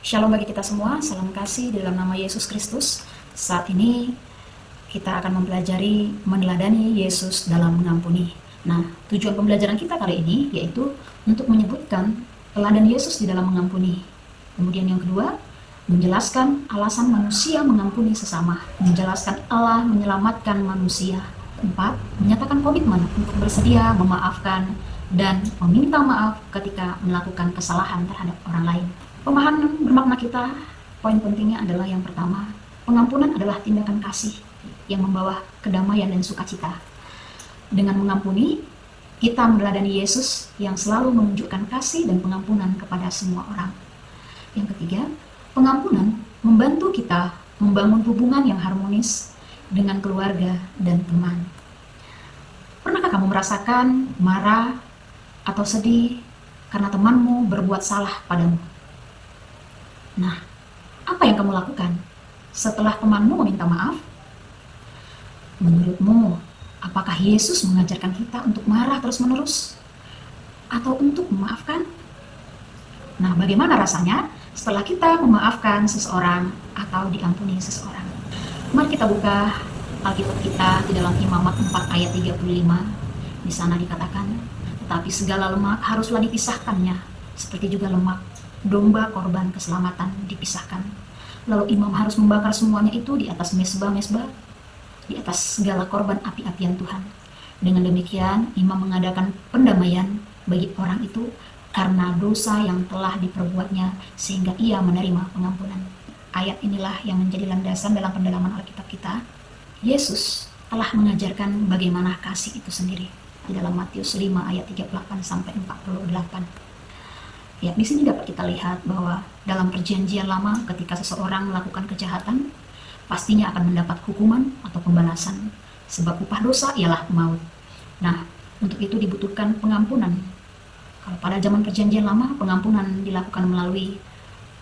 Shalom bagi kita semua, salam kasih di dalam nama Yesus Kristus. Saat ini kita akan mempelajari meneladani Yesus dalam mengampuni. Nah, tujuan pembelajaran kita kali ini yaitu untuk menyebutkan teladan Yesus di dalam mengampuni. Kemudian yang kedua, menjelaskan alasan manusia mengampuni sesama, menjelaskan Allah menyelamatkan manusia. Keempat, menyatakan komitmen untuk bersedia memaafkan dan meminta maaf ketika melakukan kesalahan terhadap orang lain. Pemahaman bermakna kita, poin pentingnya adalah yang pertama, pengampunan adalah tindakan kasih yang membawa kedamaian dan sukacita. Dengan mengampuni, kita meneladani Yesus yang selalu menunjukkan kasih dan pengampunan kepada semua orang. Yang ketiga, pengampunan membantu kita membangun hubungan yang harmonis dengan keluarga dan teman. Pernahkah kamu merasakan marah atau sedih karena temanmu berbuat salah padamu? Nah, apa yang kamu lakukan setelah temanmu meminta maaf? Menurutmu, apakah Yesus mengajarkan kita untuk marah terus-menerus atau untuk memaafkan? Nah, bagaimana rasanya setelah kita memaafkan seseorang atau diampuni seseorang? Mari kita buka Alkitab kita di dalam Imamat 4 ayat 35. Di sana dikatakan, tetapi segala lemak haruslah dipisahkannya, seperti juga lemak domba korban keselamatan dipisahkan. Lalu imam harus membakar semuanya itu di atas mesbah-mesbah, di atas segala korban api-apian Tuhan. Dengan demikian, imam mengadakan pendamaian bagi orang itu karena dosa yang telah diperbuatnya, sehingga ia menerima pengampunan. Ayat inilah yang menjadi landasan dalam pendalaman Alkitab kita. Yesus telah mengajarkan bagaimana kasih itu sendiri di dalam Matius 5 ayat 38 sampai 48. Ya, di sini dapat kita lihat bahwa dalam perjanjian lama ketika seseorang melakukan kejahatan, pastinya akan mendapat hukuman atau pembalasan, sebab upah dosa ialah maut. Nah, untuk itu dibutuhkan pengampunan. Kalau pada zaman perjanjian lama, pengampunan dilakukan melalui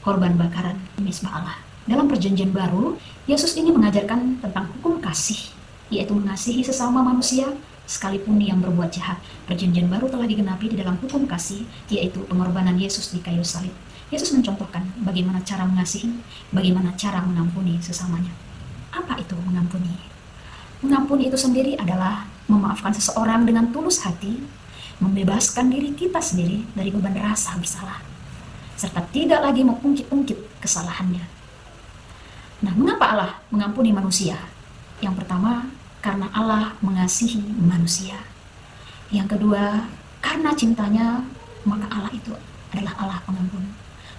korban bakaran mesbah Allah. Dalam perjanjian baru, Yesus ini mengajarkan tentang hukum kasih, yaitu mengasihi sesama manusia sekalipun yang berbuat jahat. Perjanjian baru telah digenapi di dalam hukum kasih, yaitu pengorbanan Yesus di kayu salib. Yesus mencontohkan bagaimana cara mengasihi, bagaimana cara mengampuni sesamanya. Apa itu mengampuni? Mengampuni itu sendiri adalah memaafkan seseorang dengan tulus hati, membebaskan diri kita sendiri dari beban rasa bersalah, serta tidak lagi mengungkit-ungkit kesalahannya. Nah, mengapa Allah mengampuni manusia? Yang pertama, karena Allah mengasihi manusia. Yang kedua, karena cintanya, maka Allah itu adalah Allah pengampun.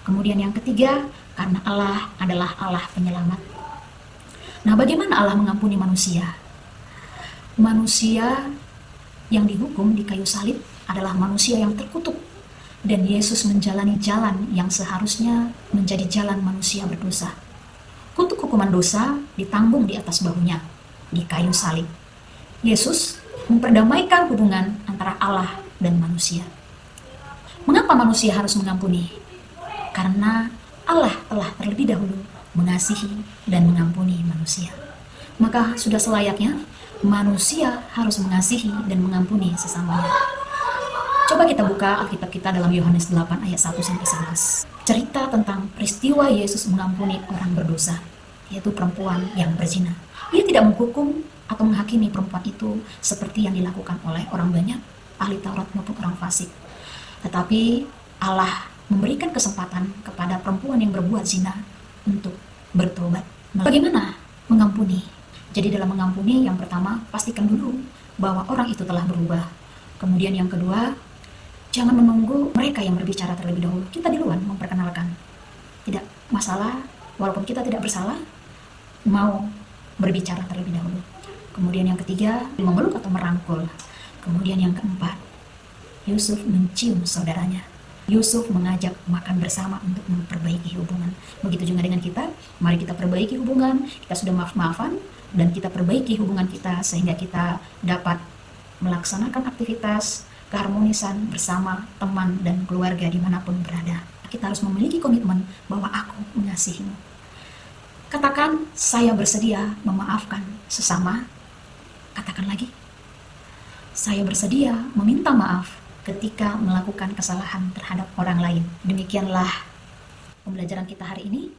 Kemudian yang ketiga, karena Allah adalah Allah penyelamat. Nah, bagaimana Allah mengampuni manusia? Manusia yang dihukum di kayu salib adalah manusia yang terkutuk, dan Yesus menjalani jalan yang seharusnya menjadi jalan manusia berdosa. Kutuk hukuman dosa ditanggung di atas bahunya di kayu salib. Yesus memperdamaikan hubungan antara Allah dan manusia. Mengapa manusia harus mengampuni? Karena Allah telah terlebih dahulu mengasihi dan mengampuni manusia. Maka sudah selayaknya manusia harus mengasihi dan mengampuni sesamanya. Coba kita buka Alkitab kita dalam Yohanes 8 ayat 1-11. Cerita tentang peristiwa Yesus mengampuni orang berdosa, yaitu perempuan yang berzina. Ia tidak menghukum atau menghakimi perempuan itu seperti yang dilakukan oleh orang banyak, ahli Taurat maupun orang fasik. Tetapi Allah memberikan kesempatan kepada perempuan yang berbuat zina untuk bertobat. Nah, bagaimana mengampuni? Jadi dalam mengampuni, yang pertama, pastikan dulu bahwa orang itu telah berubah. Kemudian yang kedua, jangan menunggu mereka yang berbicara terlebih dahulu. Kita duluan memperkenalkan. Tidak masalah, walaupun kita tidak bersalah, mau berbicara terlebih dahulu. Kemudian yang ketiga, memeluk atau merangkul. Kemudian yang keempat, Yusuf mencium saudaranya. Yusuf mengajak makan bersama untuk memperbaiki hubungan. Begitu juga dengan kita, mari kita perbaiki hubungan. Kita sudah maaf-maafan dan kita perbaiki hubungan kita sehingga kita dapat melaksanakan aktivitas keharmonisan bersama teman dan keluarga dimanapun berada. Kita harus memiliki komitmen bahwa aku mengasihimu. Katakan, saya bersedia memaafkan sesama. Katakan lagi, saya bersedia meminta maaf ketika melakukan kesalahan terhadap orang lain. Demikianlah pembelajaran kita hari ini?